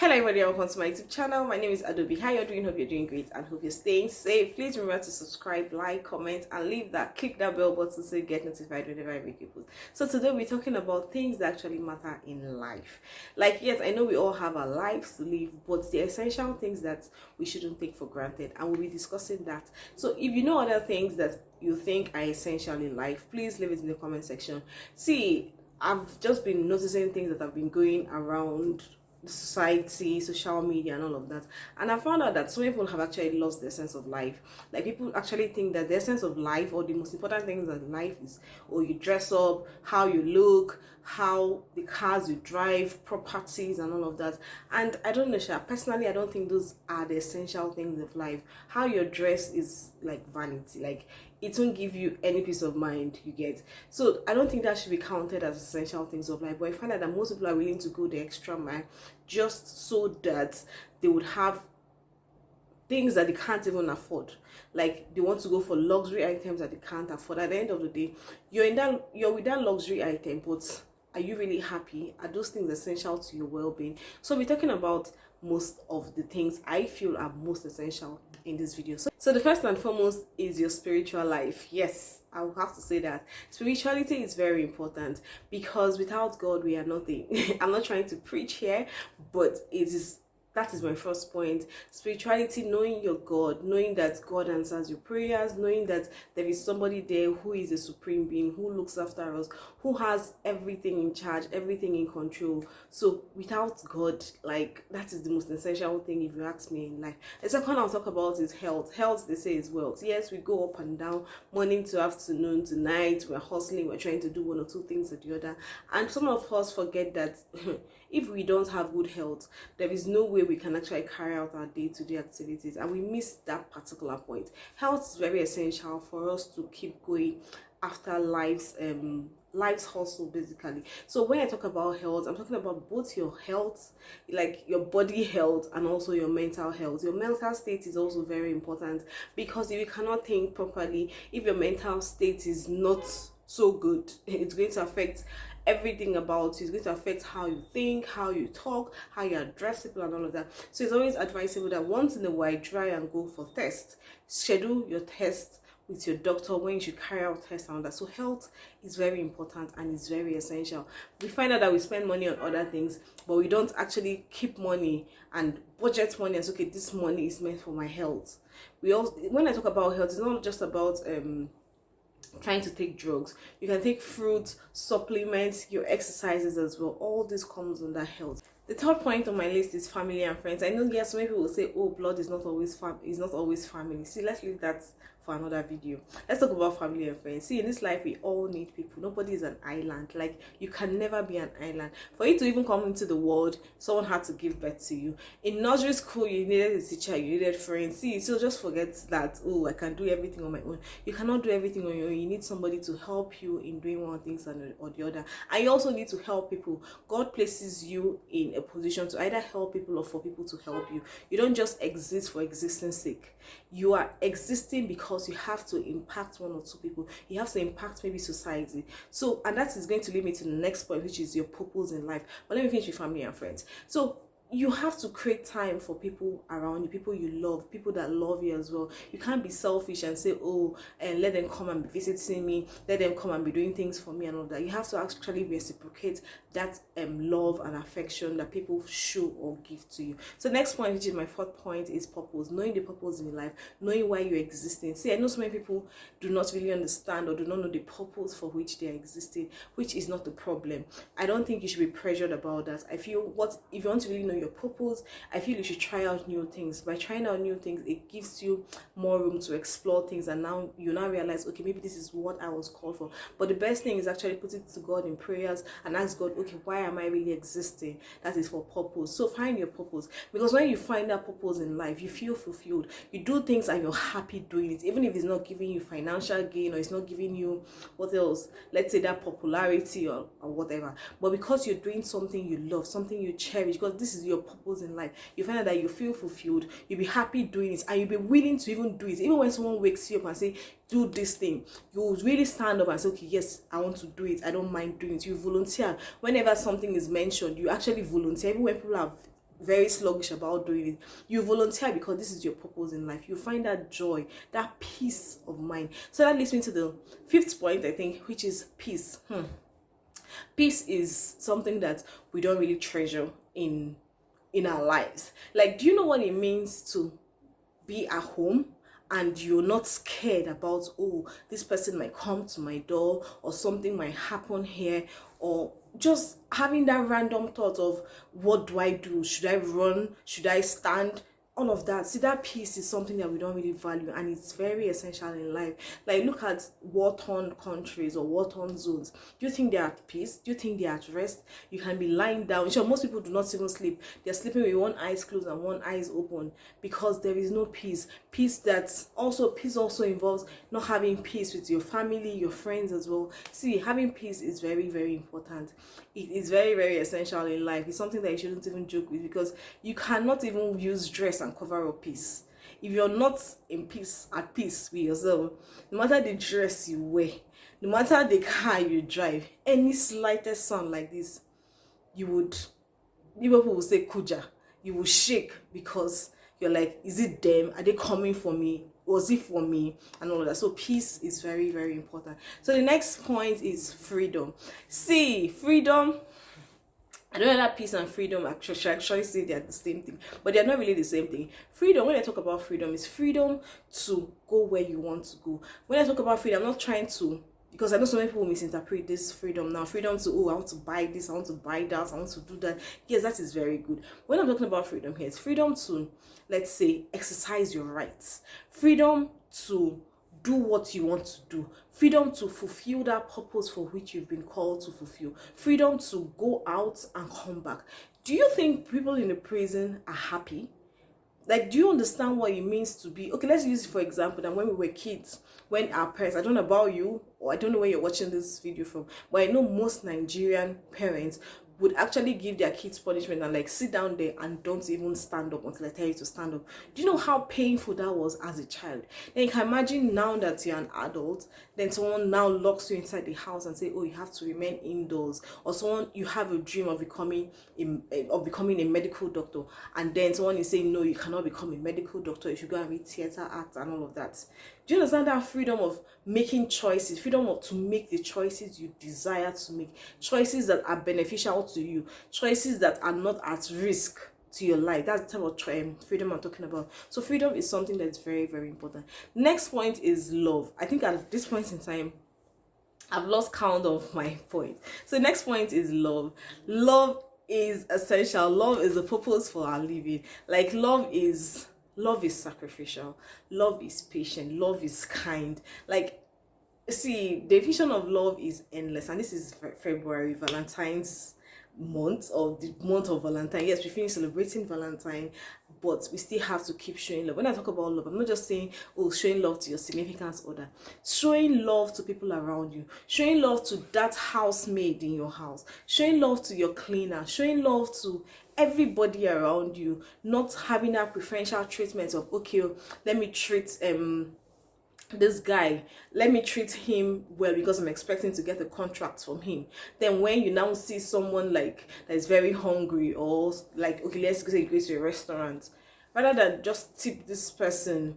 Hello everybody, welcome to my YouTube channel. My name is Adobe. How you're doing? Hope you're doing great and hope you're staying safe. Please remember to subscribe, like, comment, and click that bell button so you get notified whenever I make a post. So today we're talking about things that actually matter in life. Like, yes, I know we all have our lives to live, but the essential things that we shouldn't take for granted, and we'll be discussing that. So if you know other things that you think are essential in life, please leave it in the comment section. See, I've just been noticing things that have been going around society, social media, and all of that, and I found out that some people have actually lost their sense of life. Like, people actually think that their sense of life, or the most important things in life, is, or you dress up, how you look, how the cars you drive, properties, and all of that. And I don't know, Sha, personally I don't think those are the essential things of life. How your dress is like vanity, like it won't give you any peace of mind, you get. So I don't think that should be counted as essential things of life. But I find out that most people are willing to go the extra mile just so that they would have things that they can't even afford. Like, they want to go for luxury items that they can't afford. At the end of the day, you're with that luxury item, but are you really happy? Are those things essential to your well-being? So we're talking about most of the things I feel are most essential in this video. So the first and foremost is your spiritual life. Yes, I will have to say that spirituality is very important, because without God we are nothing. I'm not trying to preach here, but that is my first point. Spirituality, knowing your God, knowing that God answers your prayers, knowing that there is somebody there who is a supreme being, who looks after us, who has everything in charge, everything in control. So without God, like, that is the most essential thing, if you ask me, in life. The second I'll talk about is health. Health, they say, is wealth. Yes, we go up and down, morning to afternoon to night. We're hustling, we're trying to do one or two things or the other. And some of us forget that if we don't have good health, there is no way we can actually carry out our day-to-day activities, and we miss that particular point. Health is very essential for us to keep going after life's hustle, basically. So when I talk about health, I'm talking about both your health, like your body health, and also your mental health. Your mental state is also very important, because if you cannot think properly, if your mental state is not so good, it's going to affect everything about you. It's going to affect how you think, how you talk, how you address people, and all of that. So it's always advisable that once in a while, try and go for tests. Schedule your test with your doctor when you should carry out tests and all that. So health is very important and is very essential. We find out that we spend money on other things, but we don't actually keep money and budget money and say, okay, this money is meant for my health. When I talk about health, it's not just about trying to take drugs. You can take fruits, supplements, your exercises as well. All this comes under health. The third point on my list is family and friends. I know, yes, some people will say, oh, blood is not always family. See, let's leave that for another video. Let's talk about family and friends. See, in this life we all need people. Nobody is an island. Like, you can never be an island. For you to even come into the world, someone had to give birth to you. In nursery school, you needed a teacher, you needed friends. See, so just forget that, oh, I can do everything on my own. You cannot do everything on your own. You need somebody to help you in doing one thing or the other. And you also need to help people. God places you in a position to either help people or for people to help you. You don't just exist for existence sake. You are existing because you have to impact one or two people. You have to impact maybe society. So, and that is going to lead me to the next point, which is your purpose in life. But let me finish with family and friends. So you have to create time for people around you, people you love, people that love you as well. You can't be selfish and say, oh, and let them come and be visiting me, let them come and be doing things for me and all that. You have to actually reciprocate that love and affection that people show or give to you. So next point, which is my fourth point, is purpose. Knowing the purpose in your life, knowing why you're existing. See, I know so many people do not really understand or do not know the purpose for which they are existing, which is not the problem. I don't think you should be pressured about that. I feel if you want to really know your purpose, I feel you should try out new things. By trying out new things, it gives you more room to explore things, and now you realize, okay, maybe this is what I was called for. But the best thing is actually put it to God in prayers and ask God, okay, why am I really existing? That is for purpose. So find your purpose, because when you find that purpose in life, you feel fulfilled. You do things and you're happy doing it, even if it's not giving you financial gain or it's not giving you, what else, let's say, that popularity or whatever. But because you're doing something you love, something you cherish, because this is your purpose in life, you find out that you feel fulfilled, you'll be happy doing it, and you'll be willing to even do it. Even when someone wakes you up and say, do this thing, you really stand up and say, okay, yes, I want to do it, I don't mind doing it. You volunteer. Whenever something is mentioned, you actually volunteer. Even when people have very sluggish about doing it. You volunteer because this is your purpose in life. You find that joy, that peace of mind. So that leads me to the fifth point, I think, which is peace. Peace is something that we don't really treasure in our lives. Like, do you know what it means to be at home and you're not scared about, oh, this person might come to my door, or something might happen here, or just having that random thought of, what do I do? Should I run? Should I stand? All of that. See, that peace is something that we don't really value, and it's very essential in life. Like, look at war-torn countries or war-torn zones. Do you think they're at peace? Do you think they're at rest? You can be lying down. Sure, most people do not even sleep. They're sleeping with one eye closed and one eye open, because there is no peace. Peace also involves not having peace with your family, your friends as well. See, having peace is very, very important. It is very, very essential in life. It's something that you shouldn't even joke with, because you cannot even use dress and cover up peace. If you're not at peace with yourself, no matter the dress you wear, no matter the car you drive, any slightest sound like this, people will say kuja. You will shake, because you're like, is it them? Are they coming for me? Was it for me? And all of that. So peace is very, very important. So the next point is freedom. See, freedom, I don't know that peace and freedom actually say they're the same thing, but they're not really the same thing. Freedom, when I talk about freedom, is freedom to go where you want to go. When I talk about freedom, I'm not trying to, because I know so many people misinterpret this freedom now. Freedom to, oh, I want to buy this, I want to buy that, I want to do that. Yes, that is very good. When I'm talking about freedom here, it's freedom to, let's say, exercise your rights. Freedom to do what you want to do. Freedom to fulfill that purpose for which you've been called to fulfill. Freedom to go out and come back. Do you think people in the prison are happy? Like, do you understand what it means to be, okay, let's use it for example, that when we were kids, when our parents, I don't know about you, or I don't know where you're watching this video from, but I know most Nigerian parents would actually give their kids punishment and like sit down there and don't even stand up until I tell you to stand up. Do you know how painful that was as a child? Then you can imagine now that you're an adult, then someone now locks you inside the house and say, oh, you have to remain indoors, or someone, you have a dream of becoming a medical doctor, and then someone is saying, no, you cannot become a medical doctor, you should go and read theater arts and all of that. Do you understand that freedom of making choices, to make the choices you desire to make, choices that are beneficial to you, choices that are not at risk to your life? That's the type of freedom I'm talking about. So freedom is something that's very, very important. Next point is love. I think at this point in time, I've lost count of my point. So next point is love. Love is essential. Love is the purpose for our living. Like, love is sacrificial, love is patient, love is kind. Like, see, the definition of love is endless, and this is February, Valentine's month, or the month of Valentine. Yes, we finished celebrating Valentine, but we still have to keep showing love. When I talk about love, I'm not just saying, oh, showing love to your significant other, showing love to people around you, showing love to that housemaid in your house, showing love to your cleaner, showing love to everybody around you, not having that preferential treatment of, okay, let me treat this guy, let me treat him well because I'm expecting to get a contract from him. Then when you now see someone like that is very hungry, or like, okay, let's say you go to a restaurant, rather than just tip this person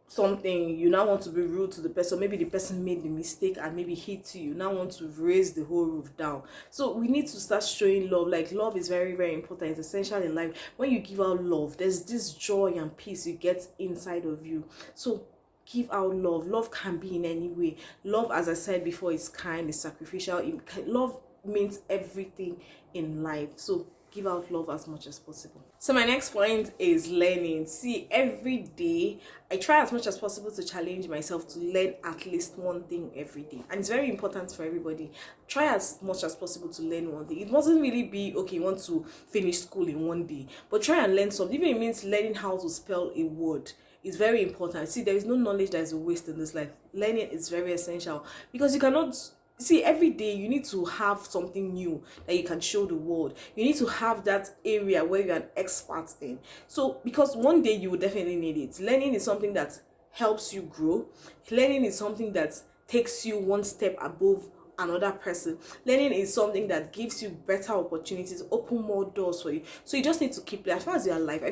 something, you now want to be rude to the person. Maybe the person made the mistake and maybe hit you. You now want to raise the whole roof down. So we need to start showing love. Like, love is very, very important. It's essential in life. When you give out love, there's this joy and peace you get inside of you. So give out love. Love can be in any way. Love, as I said before, is kind, is sacrificial. Love means everything in life. So give out love as much as possible. So my next point is learning. See, every day I try as much as possible to challenge myself to learn at least one thing every day, and it's very important for everybody. Try as much as possible to learn one thing. It mustn't really be, okay, you want to finish school in one day, but try and learn something. Even if it means learning how to spell a word, is very important. See, there is no knowledge that is a waste in this life. Learning is very essential, because you cannot, see, every day you need to have something new that you can show the world. You need to have that area where you're an expert in. So, because one day you will definitely need it. Learning is something that helps you grow. Learning is something that takes you one step above another person. Learning is something that gives you better opportunities, open more doors for you. So you just need to keep learning. As far as you're alive,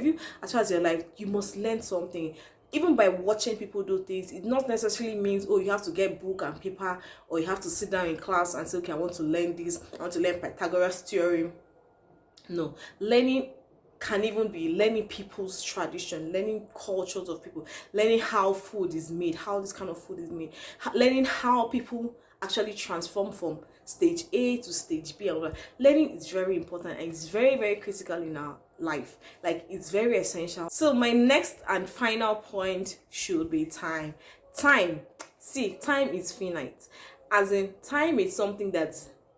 as far as you're alive, you must learn something. Even by watching people do things, it not necessarily means, oh, you have to get book and paper, or you have to sit down in class and say, okay, I want to learn this, I want to learn Pythagoras theorem. No, learning can even be learning people's tradition, learning cultures of people, learning how food is made, how this kind of food is made, learning how people actually transform from stage A to stage B. And learning is very important, and it's very, very critical in our life. Like, it's very essential. So my next and final point should be time. See, time is finite. As in, time is something that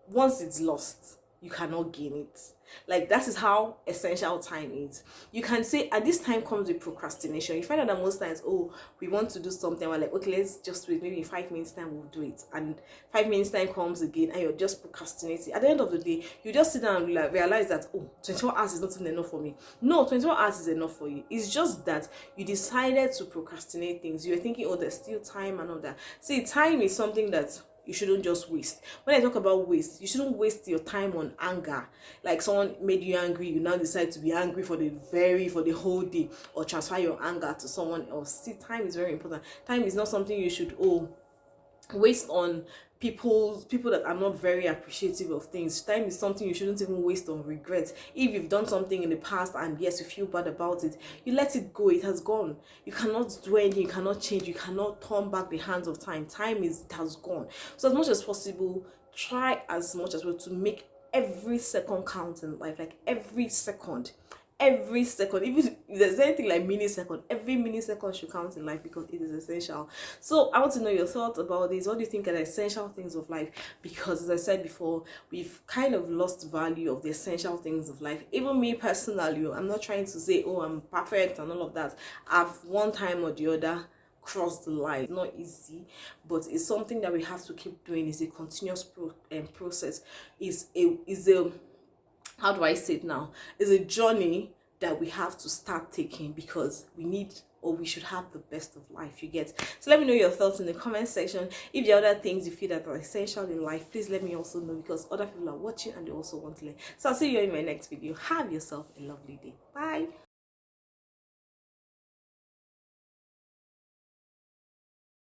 once it's lost, you cannot gain it. Like, that is how essential time is. You can say, and this time comes with procrastination. You find out that most times, oh, we want to do something, we're like, okay, let's just wait, maybe in 5 minutes time we'll do it, and 5 minutes time comes again and you're just procrastinating. At the end of the day, you just sit down and realize that, oh, 24 hours is not even enough for me. No, 24 hours is enough for you. It's just that you decided to procrastinate things. You're thinking, oh, there's still time and all that. See, time is something that you shouldn't just waste. When I talk about waste, you shouldn't waste your time on anger. Like, someone made you angry, you now decide to be angry for the whole day, or transfer your anger to someone else. See, time is very important. Time is not something you should waste on people that are not very appreciative of things. Time is something you shouldn't even waste on regrets. If you've done something in the past and yes, you feel bad about it, you let it go. It has gone. You cannot do anything. You cannot change. You cannot turn back the hands of time. It has gone. So as much as possible, try as much as possible to make every second count in life. Like, every second, even if there's anything like millisecond, every millisecond should count in life, because it is essential. So I want to know your thoughts about this. What do you think are the essential things of life? Because as I said before, we've kind of lost value of the essential things of life. Even me personally, I'm not trying to say, oh, I'm perfect and all of that. I've one time or the other crossed the line. It's not easy, but it's something that we have to keep doing. It's a continuous process. Is a how do I say it now? It's a journey that we have to start taking, because we need, or we should have, the best of life. You get? So let me know your thoughts in the comment section. If there are other things you feel that are essential in life, please let me also know, because other people are watching and they also want to learn. So I'll see you in my next video. Have yourself a lovely day. Bye.